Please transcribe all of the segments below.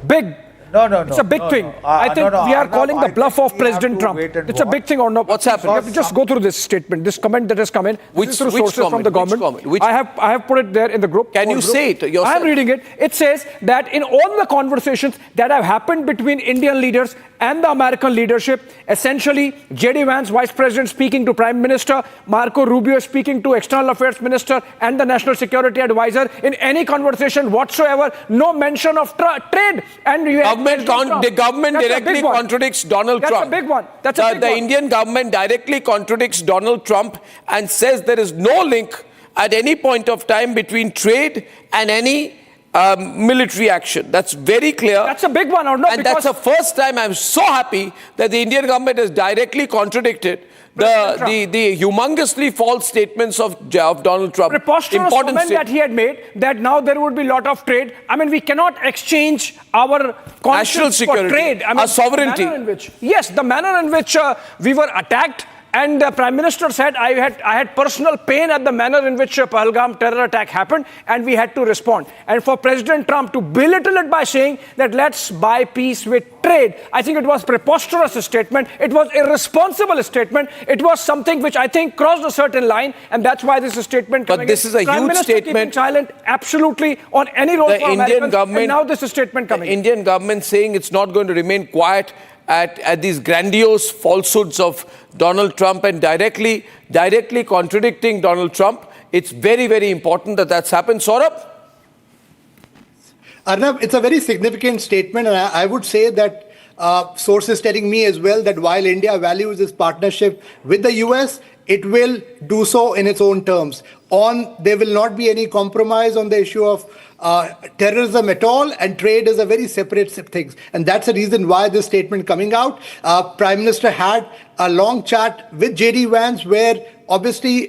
big. No. It's a big thing. I think we are calling the bluff of President Trump. It's a big thing or not? What's happening? You have to just go through this statement, this comment that has come in. Which through sources comment? from the government. Which comment? I have put it there in the group. Can you say it yourself? I am reading it. It says that in all the conversations that have happened between Indian leaders and the American leadership, essentially J.D. Vance, Vice President, speaking to Prime Minister, Marco Rubio speaking to External Affairs Minister and the National Security Advisor, in any conversation whatsoever, no mention of trade. And the government directly contradicts Donald Trump. That's a big one. That's a big one. The Indian government directly contradicts Donald Trump and says there is no link at any point of time between trade and any military action. That's very clear. That's a big one, or not? And that's the first time I'm so happy that the Indian government has directly contradicted the humongously false statements of Donald Trump. Preposterous comment that he had made, that now there would be a lot of trade. I mean, we cannot exchange our national security, for trade. I mean, our sovereignty. The manner in which we were attacked. And the Prime Minister said, I had personal pain at the manner in which Pahalgam terror attack happened, and we had to respond. And for President Trump to belittle it by saying that let's buy peace with trade, I think it was preposterous statement. It was irresponsible statement. It was something which I think crossed a certain line, and that's why this statement coming. But this is a Prime huge Minister statement. Keeping silent absolutely on any role for Americans, and now this statement coming. The Indian government saying it's not going to remain quiet at these grandiose falsehoods of Donald Trump and directly contradicting Donald Trump. It's very, very important that that's happened. Saurabh? Arnab, it's a very significant statement, and I would say that sources telling me as well that while India values its partnership with the US, it will do so in its own terms. There will not be any compromise on the issue of terrorism at all, and trade is a very separate thing. And that's the reason why this statement coming out. Prime Minister had a long chat with J.D. Vance where obviously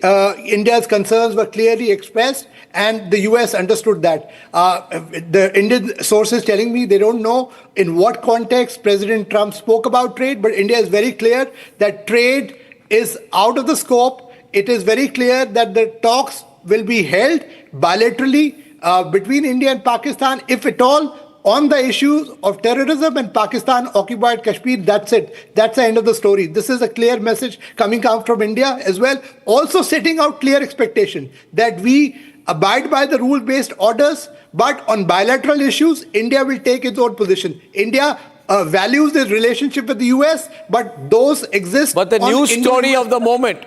India's concerns were clearly expressed, and the US understood that. The Indian sources telling me they don't know in what context President Trump spoke about trade, but India is very clear that trade is out of the scope. It is very clear that the talks will be held bilaterally between India and Pakistan, if at all, on the issues of terrorism and Pakistan-occupied Kashmir. That's it. That's the end of the story. This is a clear message coming out from India as well. Also setting out clear expectation that we abide by the rule-based orders, but on bilateral issues, India will take its own position. India values its relationship with the US, but those exist. But the news story of the moment